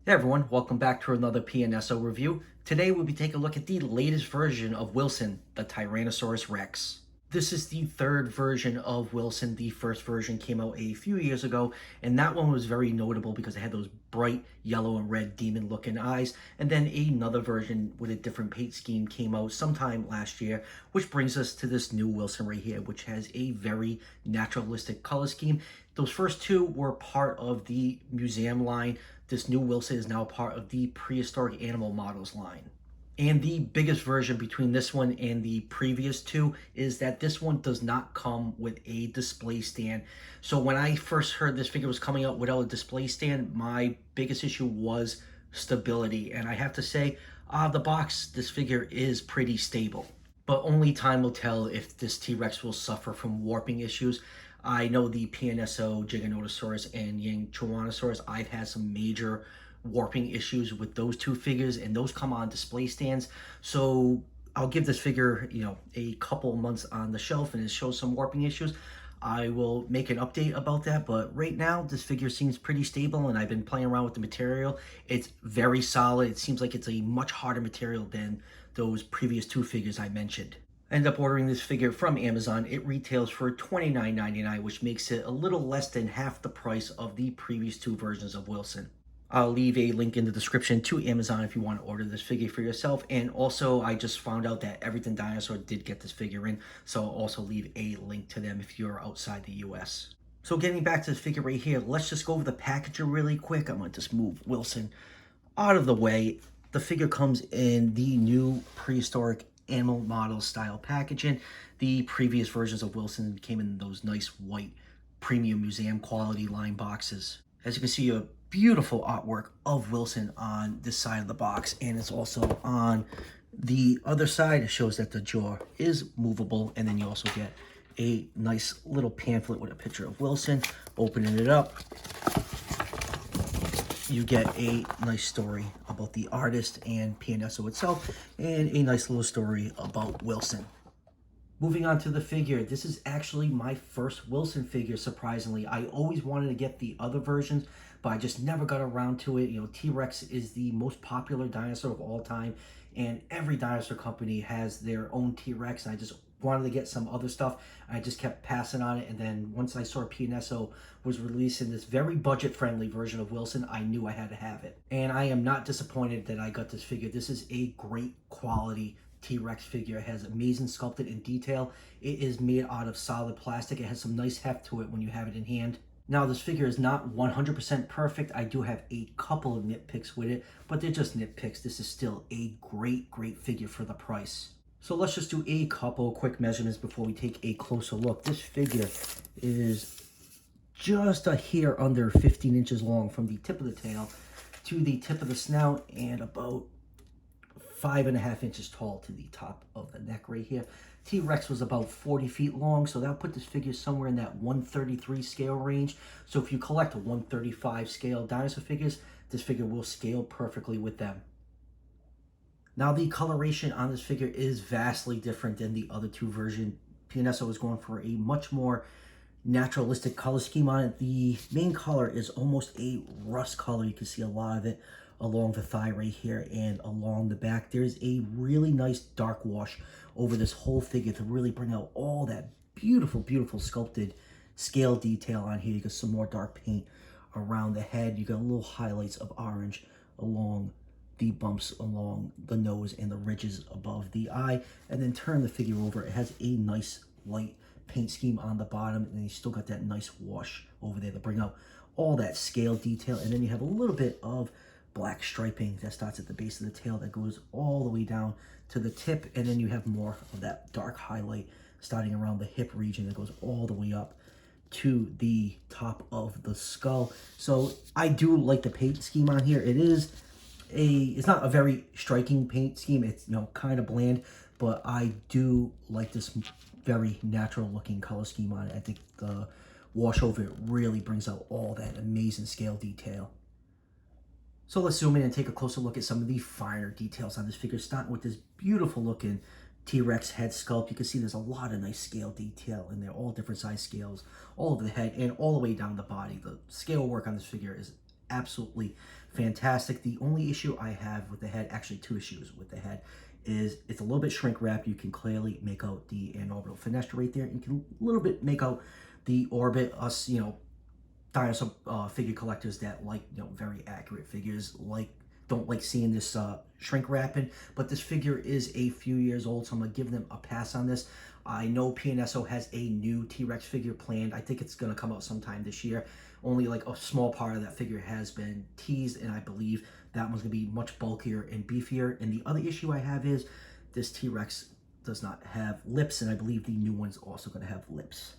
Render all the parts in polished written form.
Hey everyone, welcome back to another PNSO review. Today we'll be taking a look at the latest version of Wilson, the Tyrannosaurus Rex. This is the third version of Wilson. The first version came out a few years ago, and that one was very notable because it had those bright yellow and red demon looking eyes. And then another version with a different paint scheme came out sometime last year, which brings us to this new Wilson right here, which has a very naturalistic color scheme. Those first two were part of the museum line. This new Wilson is now part of the Prehistoric Animal Models line. And the biggest version between this one and the previous two is that this one does not come with a display stand. So when I first heard this figure was coming out without a display stand, my biggest issue was stability. And I have to say, out of the box, this figure is pretty stable. But only time will tell if this T-Rex will suffer from warping issues. I know the PNSO, Giganotosaurus, and Yang Tyrannosaurus, I've had some major warping issues with those two figures, and those come on display stands. So I'll give this figure, a couple months on the shelf and it shows some warping issues. I will make an update about that, but right now this figure seems pretty stable and I've been playing around with the material. It's very solid. It seems like it's a much harder material than those previous two figures I mentioned. I ended up ordering this figure from Amazon. It retails for $29.99, which makes it a little less than half the price of the previous two versions of Wilson. I'll leave a link in the description to Amazon if you want to order this figure for yourself. And also, I just found out that Everything Dinosaur did get this figure in, so I'll also leave a link to them if you're outside the US. So getting back to this figure right here, let's just go over the packaging really quick. I'm going to just move Wilson out of the way. The figure comes in the new Prehistoric Animal Model style packaging. The previous versions of Wilson came in those nice white premium museum quality line boxes. As you can see, a beautiful artwork of Wilson on this side of the box, and it's also on the other side. It shows that the jaw is movable, and then you also get a nice little pamphlet with a picture of Wilson. Opening it up, you get a nice story about the artist and PNSO itself, and a nice little story about Wilson. Moving on to the figure, this is actually my first Wilson figure, surprisingly. I always wanted to get the other versions, but I just never got around to it. T-Rex is the most popular dinosaur of all time, and every dinosaur company has their own T-Rex, and I just wanted to get some other stuff. I just kept passing on it, and then once I saw PNSO was releasing this very budget-friendly version of Wilson, I knew I had to have it. And I am not disappointed that I got this figure. This is a great quality T-Rex figure. It has amazing sculpted in detail. It is made out of solid plastic. It has some nice heft to it when you have it in hand. Now, this figure is not 100% perfect. I do have a couple of nitpicks with it, but they're just nitpicks. This is still a great figure for the price. So let's just do a couple quick measurements before we take a closer look. This figure is just a hair under 15 inches long from the tip of the tail to the tip of the snout, and about 5.5 inches tall to the top of the neck right here. T-Rex was about 40 feet long, so that put this figure somewhere in that 133 scale range. So if you collect 135 scale dinosaur figures, this figure will scale perfectly with them. Now, the coloration on this figure is vastly different than the other two versions. PNSO is going for a much more naturalistic color scheme on it. The main color is almost a rust color. You can see a lot of it along the thigh right here and along the back. There's a really nice dark wash over this whole figure to really bring out all that beautiful sculpted scale detail on here. You got some more dark paint around the head. You got little highlights of orange along the bumps along the nose and the ridges above the eye. And then turn the figure over. It has a nice light paint scheme on the bottom, and you still got that nice wash over there to bring out all that scale detail. And then you have a little bit of black striping that starts at the base of the tail that goes all the way down to the tip, and then you have more of that dark highlight starting around the hip region that goes all the way up to the top of the skull. So I do like the paint scheme on here. It's not a very striking paint scheme. It's kind of bland, but I do like this very natural looking color scheme on it. I think the wash over it really brings out all that amazing scale detail. So let's zoom in and take a closer look at some of the finer details on this figure, starting with this beautiful looking T-Rex head sculpt. You can see there's a lot of nice scale detail in there, all different size scales, all over the head and all the way down the body. The scale work on this figure is absolutely fantastic. The only issue I have with the head, actually two issues with the head, is it's a little bit shrink wrapped. You can clearly make out the anorbital fenestra right there. You can a little bit make out the orbit. Us, dinosaur figure collectors that like, very accurate figures, don't like seeing this shrink wrapping. But this figure is a few years old, so I'm gonna give them a pass on this. I know PNSO has a new T-Rex figure planned. I think it's gonna come out sometime this year. Only like a small part of that figure has been teased, and I believe that one's gonna be much bulkier and beefier. And the other issue I have is this T-Rex does not have lips, and I believe the new one's also gonna have lips.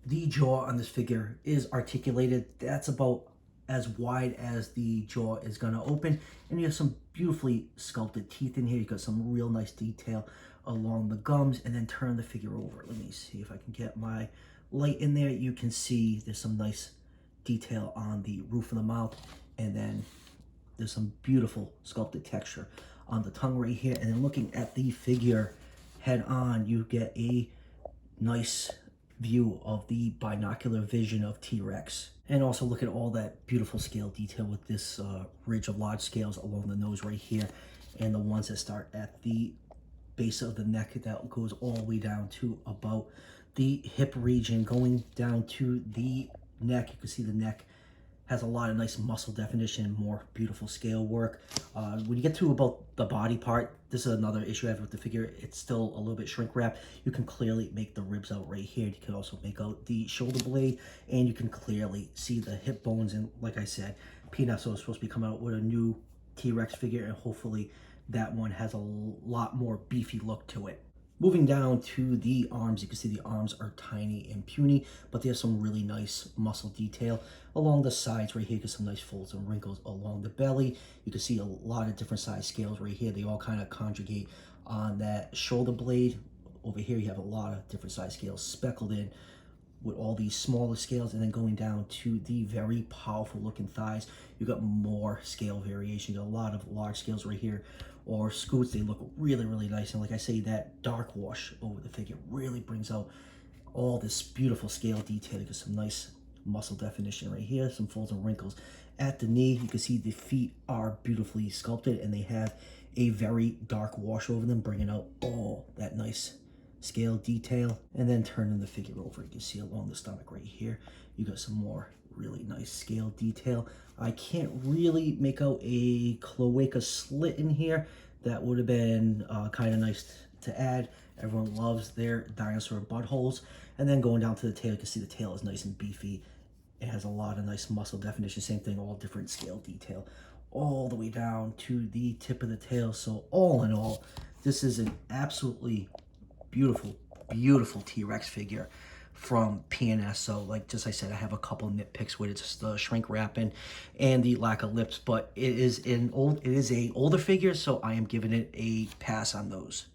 The jaw on this figure is articulated. That's about as wide as the jaw is going to open, and you have some beautifully sculpted teeth in here. You got some real nice detail along the gums. And then turn the figure over. Let me see if I can get my light in there. You can see there's some nice detail on the roof of the mouth, and then there's some beautiful sculpted texture on the tongue right here. And then looking at the figure head on, you get a nice view of the binocular vision of T-Rex. And also look at all that beautiful scale detail with this ridge of large scales along the nose right here, and the ones that start at the base of the neck that goes all the way down to about the hip region, going down to the neck. You can see the neck has a lot of nice muscle definition, more beautiful scale work. When you get to about the body part, this is another issue I have with the figure. It's still a little bit shrink wrap. You can clearly make the ribs out right here. You can also make out the shoulder blade, and you can clearly see the hip bones. And like I said, PNSO is supposed to be coming out with a new T-Rex figure, and hopefully that one has a lot more beefy look to it. Moving down to the arms, you can see the arms are tiny and puny, but there's some really nice muscle detail along the sides right here. You get some nice folds and wrinkles along the belly. You can see a lot of different size scales right here. They all kind of conjugate on that shoulder blade. Over here, you have a lot of different size scales speckled in with all these smaller scales, and then going down to the very powerful looking thighs, you got more scale variation. You got a lot of large scales right here, or scoots. They look really, really nice. And like I say, that dark wash over the figure really brings out all this beautiful scale detail. You get some nice muscle definition right here, some folds and wrinkles at the knee. You can see the feet are beautifully sculpted, and they have a very dark wash over them, bringing out all that nice scale detail. And then turning the figure over, you can see along the stomach right here, you got some more really nice scale detail. I can't really make out a cloaca slit in here. That would have been kind of nice to add. Everyone loves their dinosaur buttholes. And then going down to the tail, you can see the tail is nice and beefy. It has a lot of nice muscle definition. Same thing, all different scale detail all the way down to the tip of the tail. So all in all, this is an absolutely beautiful, beautiful T-Rex figure from PNSO. Like just I said, I have a couple nitpicks with it, just the shrink wrapping and the lack of lips, but it is a older figure, so I am giving it a pass on those.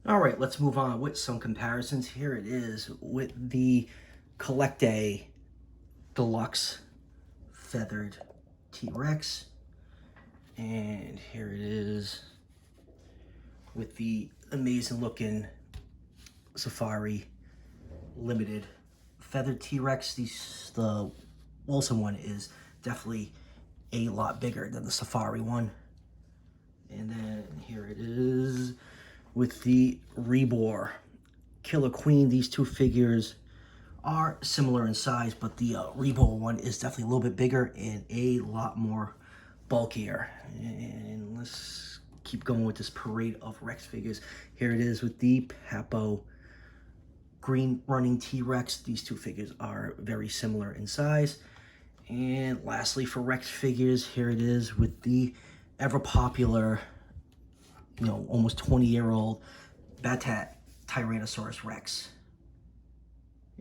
All right, let's move on with some comparisons. Here it is with the Collecte Deluxe Feathered T-Rex, and here it is with the amazing looking Safari Limited Feathered T-Rex. The Wilson one is definitely a lot bigger than the Safari one. And then here it is with the Rebor Killer Queen. These two figures are similar in size, but the Rebor one is definitely a little bit bigger and a lot more bulkier. And let's keep going with this parade of Rex figures. Here it is with the Papo Green Running T-Rex. These two figures are very similar in size. And lastly, for Rex figures, here it is with the ever popular, almost 20-year-old Batat Tyrannosaurus Rex.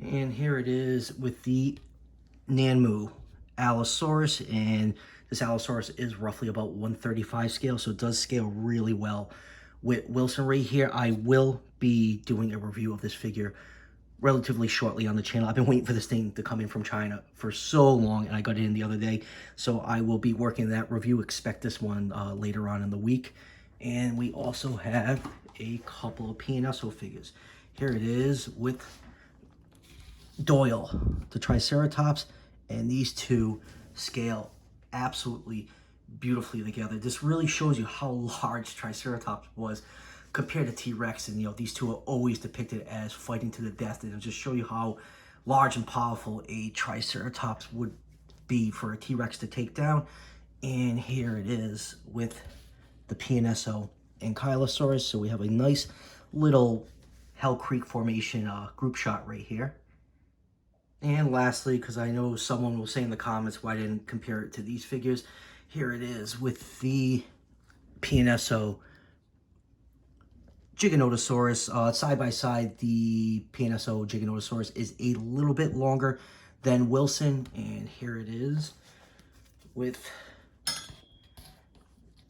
And here it is with the Nanmu Allosaurus, and this Allosaurus is roughly about 135 scale, so it does scale really well with Wilson right here. I will be doing a review of this figure relatively shortly on the channel. I've been waiting for this thing to come in from China for so long, and I got it in the other day, so I will be working that review. Expect this one later on in the week. And we also have a couple of PNSO figures. Here it is with Doyle, the Triceratops, and these two scale absolutely beautifully together. This really shows you how large Triceratops was compared to T-Rex, and these two are always depicted as fighting to the death, and it'll just show you how large and powerful a Triceratops would be for a T-Rex to take down. And here it is with the PNSO Ankylosaurus. So we have a nice little Hell Creek Formation group shot right here. And lastly, because I know someone will say in the comments why I didn't compare it to these figures, here it is with the PNSO Giganotosaurus. Side by side, the PNSO Giganotosaurus is a little bit longer than Wilson, and here it is with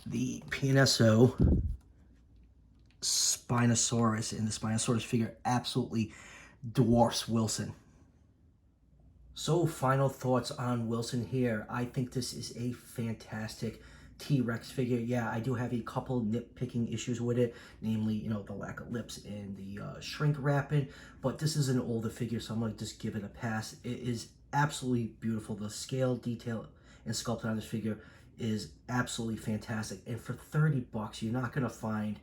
the PNSO Spinosaurus, and the Spinosaurus figure absolutely dwarfs Wilson. So final thoughts on Wilson here. I think this is a fantastic T-Rex figure. Yeah, I do have a couple nitpicking issues with it, namely, the lack of lips and the shrink wrapping, but this is an older figure, so I'm going to just give it a pass. It is absolutely beautiful. The scale, detail, and sculpting on this figure is absolutely fantastic, and for 30 bucks, you're not going to find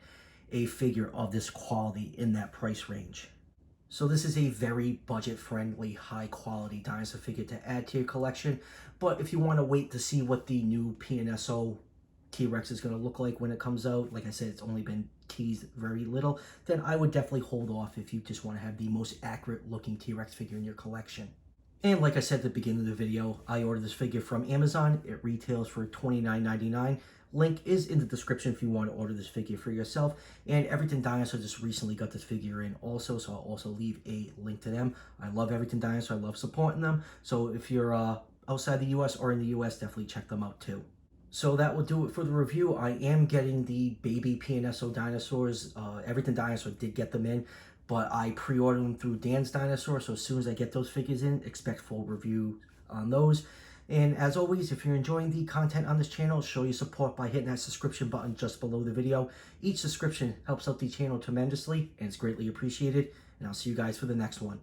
a figure of this quality in that price range. So this is a very budget-friendly, high-quality dinosaur figure to add to your collection. But if you want to wait to see what the new PNSO T-Rex is going to look like when it comes out, like I said, it's only been teased very little, then I would definitely hold off if you just want to have the most accurate-looking T-Rex figure in your collection. And like I said at the beginning of the video, I ordered this figure from Amazon. It retails for $29.99. Link is in the description if you want to order this figure for yourself. And Everything Dinosaur just recently got this figure in also, so I'll also leave a link to them. I love Everything Dinosaur. I love supporting them. So if you're outside the US or in the US, definitely check them out too. So that will do it for the review. I am getting the baby PNSO dinosaurs. Everything Dinosaur did get them in, but I pre-ordered them through Dan's Dinosaur. So as soon as I get those figures in, expect full review on those. And as always, if you're enjoying the content on this channel, show your support by hitting that subscription button just below the video. Each subscription helps out the channel tremendously, and it's greatly appreciated. And I'll see you guys for the next one.